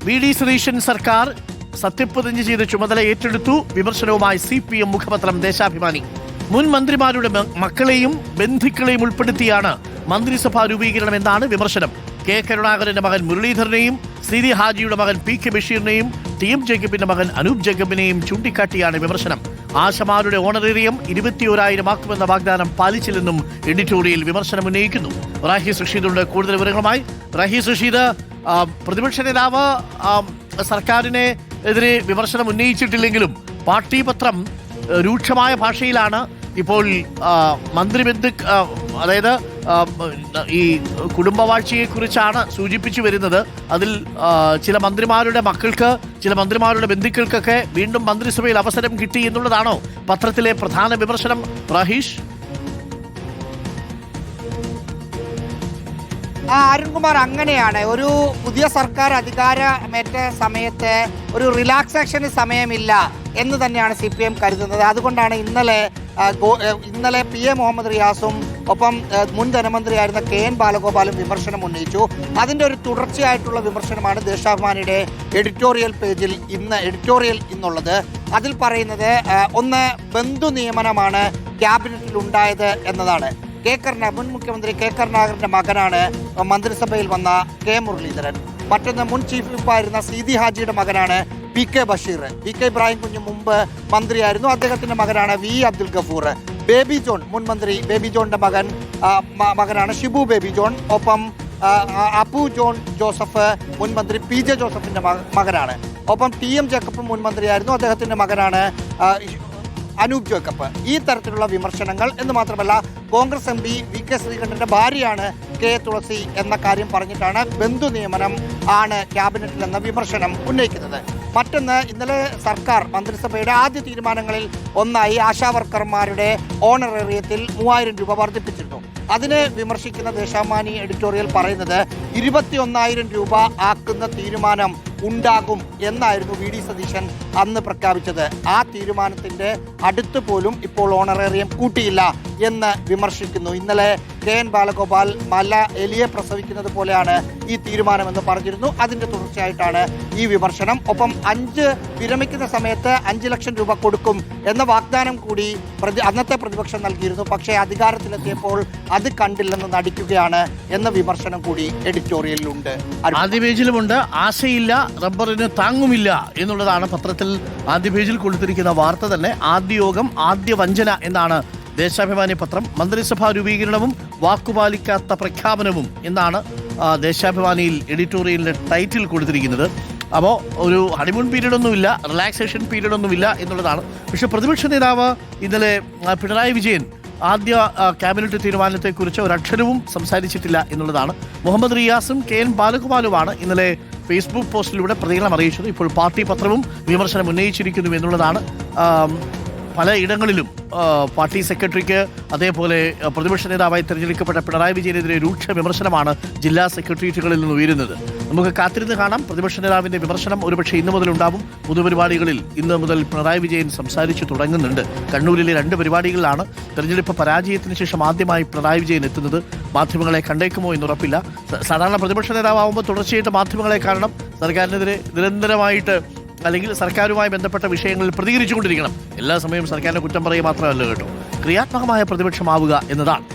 VD. Satheesan സർക്കാർ സത്യപ്രതിജ്ഞ ചെയ്ത് ചുമതല ഏറ്റെടുത്തു. വിമർശനവുമായി CPM മുഖപത്രം ദേശാഭിമാനി. മുൻ മന്ത്രിമാരുടെ മക്കളെയും ബന്ധുക്കളെയും ഉൾപ്പെടുത്തിയാണ് മന്ത്രിസഭാ രൂപീകരണം എന്നാണ് വിമർശനം. കെ കരുണാകരന്റെ മകൻ മുരളീധരനെയും ശ്രീതി ഹാജിയുടെ മകൻ PK ബഷീറിനെയും TM ജേക്കബിന്റെ മകൻ അനൂപ് ജേക്കബിനെയും ചൂണ്ടിക്കാട്ടിയാണ് വിമർശനം. ആശമാരുടെ ഓണറേറിയം 21,000 ആക്കുമെന്ന വാഗ്ദാനം പാലിച്ചില്ലെന്നും എഡിറ്റോറിയൽ വിമർശനം ഉന്നയിക്കുന്നു. റാഹിസ് റഷീദുണ്ട് കൂടുതൽ വിവരങ്ങളുമായി. റാഹിസ് റഷീദ്, പ്രതിപക്ഷ നേതാവ് സർക്കാരിനെ എതിരെ വിമർശനം ഉന്നയിച്ചിട്ടില്ലെങ്കിലും പാർട്ടി പത്രം രൂക്ഷമായ ഭാഷയിലാണ് ഇപ്പോൾ അതായത് ഈ കുടുംബവാഴ്ചയെക്കുറിച്ചാണ് സൂചിപ്പിച്ചു വരുന്നത്. അതിൽ ചില മന്ത്രിമാരുടെ മക്കൾക്ക്, ചില മന്ത്രിമാരുടെ ബന്ധുക്കൾക്കൊക്കെ വീണ്ടും മന്ത്രിസഭയിൽ അവസരം കിട്ടി എന്നുള്ളതാണോ പത്രത്തിലെ പ്രധാന വിമർശനം? റഹീഷ്. അരുൺകുമാർ, അങ്ങനെയാണ്. ഒരു പുതിയ സർക്കാർ അധികാരമേറ്റ സമയത്ത് ഒരു റിലാക്സേഷന് സമയമില്ല എന്ന് തന്നെയാണ് CPM കരുതുന്നത്. അതുകൊണ്ടാണ് ഇന്നലെ PM മുഹമ്മദ് റിയാസും ഒപ്പം മുൻ ധനമന്ത്രിയായിരുന്ന KN ബാലഗോപാലും വിമർശനം ഉന്നയിച്ചു. അതിൻ്റെ ഒരു തുടർച്ചയായിട്ടുള്ള വിമർശനമാണ് ദേശാഭിമാനിയുടെ എഡിറ്റോറിയൽ പേജിൽ ഇന്നുള്ളത്. അതിൽ പറയുന്നത് ഒന്ന്, ബന്ധു നിയമനമാണ് ക്യാബിനറ്റിൽ ഉണ്ടായത് എന്നതാണ്. മുൻ മുഖ്യമന്ത്രി K കരുണാകരന്റെ മകനാണ് മന്ത്രിസഭയിൽ വന്ന K മുരളീധരൻ. മറ്റൊന്ന്, മുൻ ചീഫ് വിപ്പായിരുന്ന ശ്രീതി ഹാജിയുടെ മകനാണ് PK ബഷീർ. PK ഇബ്രാഹിം കുഞ്ഞ് മുമ്പ് മന്ത്രിയായിരുന്നു, അദ്ദേഹത്തിന്റെ മകനാണ് V Abdul Gafoor. Baby John, മുൻ മന്ത്രി ബേബി ജോണിന്റെ മകനാണ് ഷിബു ബേബി ജോൺ. ഒപ്പം അപ്പു ജോൺ ജോസഫ്, മുൻ മന്ത്രി PJ ജോസഫിന്റെ മകനാണ്. ഒപ്പം TM ജേക്കബ് മുൻ മന്ത്രിയായിരുന്നു, അദ്ദേഹത്തിന്റെ മകനാണ് അനൂപ് ജേക്കബ്. ഈ തരത്തിലുള്ള വിമർശനങ്ങൾ എന്ന് മാത്രമല്ല, കോൺഗ്രസ് MP VK ശ്രീകണ്ഠന്റെ ഭാര്യയാണ് K തുളസി എന്ന കാര്യം പറഞ്ഞിട്ടാണ് ബന്ധു നിയമനം ആണ് ക്യാബിനറ്റിൽ എന്ന വിമർശനം ഉന്നയിക്കുന്നത്. മറ്റൊന്ന്, ഇന്നലെ സർക്കാർ മന്ത്രിസഭയുടെ ആദ്യ തീരുമാനങ്ങളിൽ ഒന്നായി ആശാവർക്കർമാരുടെ ഓണറേറിയത്തിൽ 3,000 രൂപ വർദ്ധിപ്പിച്ചിരുന്നു. അതിനെ വിമർശിക്കുന്ന ദേശാഭിമാനി എഡിറ്റോറിയൽ പറയുന്നത് 21,000 രൂപ ആക്കുന്ന തീരുമാനം ഉണ്ടാകും എന്നായിരുന്നു വി.ഡി. സതീശൻ അന്ന് പ്രഖ്യാപിച്ചത്. ആ തീരുമാനത്തിന്റെ അടുത്ത് പോലും ഇപ്പോൾ ഓണറേറിയം കൂട്ടിയില്ല എന്ന് വിമർശിക്കുന്നു. ഇന്നലെ KN ബാലഗോപാൽ എലിയെ പ്രസവിക്കുന്നത് പോലെയാണ് ഈ തീരുമാനമെന്ന് പറഞ്ഞിരുന്നു. അതിന്റെ തുടർച്ചയായിട്ടാണ് ഈ വിമർശനം. ഒപ്പം 5 വിരമിക്കുന്ന സമയത്ത് 5 ലക്ഷം രൂപ കൊടുക്കും എന്ന വാഗ്ദാനം കൂടി അന്നത്തെ പ്രതിപക്ഷം നൽകിയിരുന്നു. പക്ഷേ അധികാരത്തിലെത്തിയപ്പോൾ അത് കണ്ടില്ലെന്ന് നടിക്കുകയാണ് എന്ന വിമർശനം കൂടി എഡിറ്റോറിയലിലുണ്ട്. ആദ്യ പേജിലുമുണ്ട്, ആശയില്ല, റബ്ബറിന് താങ്ങുമില്ല എന്നുള്ളതാണ് പത്രത്തിൽ ആദ്യ പേജിൽ കൊടുത്തിരിക്കുന്ന വാർത്ത തന്നെ. ആദ്യ യോഗം, ആദ്യ വഞ്ചന എന്നാണ് ദേശാഭിമാനി പത്രം. മന്ത്രിസഭാ രൂപീകരണവും വാക്കുപാലിക്കാത്ത പ്രഖ്യാപനവും എന്നാണ് ദേശാഭിമാനിയിൽ എഡിറ്റോറിയലിന്റെ ടൈറ്റിൽ കൊടുത്തിരിക്കുന്നത്. അപ്പോൾ ഒരു ഹണിമൂൺ പീരീഡൊന്നുമില്ല, റിലാക്സേഷൻ പീരീഡൊന്നുമില്ല എന്നുള്ളതാണ്. പക്ഷേ പ്രതിപക്ഷ നേതാവ് ഇന്നലെ പിണറായി വിജയൻ ആദ്യ ക്യാബിനറ്റ് തീരുമാനത്തെക്കുറിച്ച് ഒരക്ഷരവും സംസാരിച്ചിട്ടില്ല എന്നുള്ളതാണ്. മുഹമ്മദ് റിയാസും KN ബാലഗോപാലുമാണ് ഇന്നലെ ഫേസ്ബുക്ക് പോസ്റ്റിലൂടെ പ്രതികരണം അറിയിച്ചത്. ഇപ്പോൾ പാർട്ടി പത്രവും വിമർശനം ഉന്നയിച്ചിരിക്കുന്നു എന്നുള്ളതാണ്. പല ഇടങ്ങളിലും പാർട്ടി സെക്രട്ടറിക്ക്, അതേപോലെ പ്രതിപക്ഷ നേതാവായി തിരഞ്ഞെടുക്കപ്പെട്ട പിണറായി വിജയനെതിരെ രൂക്ഷ വിമർശനമാണ് ജില്ലാ സെക്രട്ടേറിയറ്റുകളിൽ നിന്ന് ഉയരുന്നത്. നമുക്ക് കാത്തിരുന്ന് കാണാം. പ്രതിപക്ഷ നേതാവിൻ്റെ വിമർശനം ഒരുപക്ഷെ ഇന്നു മുതലുണ്ടാവും. പൊതുപരിപാടികളിൽ ഇന്ന് മുതൽ പിണറായി വിജയൻ സംസാരിച്ചു തുടങ്ങുന്നുണ്ട്. കണ്ണൂരിലെ 2 പരിപാടികളിലാണ് തെരഞ്ഞെടുപ്പ് പരാജയത്തിന് ശേഷം ആദ്യമായി പിണറായി വിജയൻ എത്തുന്നത്. മാധ്യമങ്ങളെ കണ്ടേക്കുമോ എന്നുറപ്പില്ല. സാധാരണ പ്രതിപക്ഷ നേതാവുമ്പോൾ തുടർച്ചയായിട്ട് മാധ്യമങ്ങളെ കാണണം. സർക്കാരിനെതിരെ നിരന്തരമായിട്ട് അല്ലെങ്കിൽ സർക്കാരുമായി ബന്ധപ്പെട്ട വിഷയങ്ങളിൽ പ്രതികരിച്ചുകൊണ്ടിരിക്കണം. എല്ലാ സമയവും സർക്കാരിനെ കുറ്റം പറയുക മാത്രമല്ല കേട്ടോ, ക്രിയാത്മകമായ പ്രതിപക്ഷമാവുക എന്നതാണ്.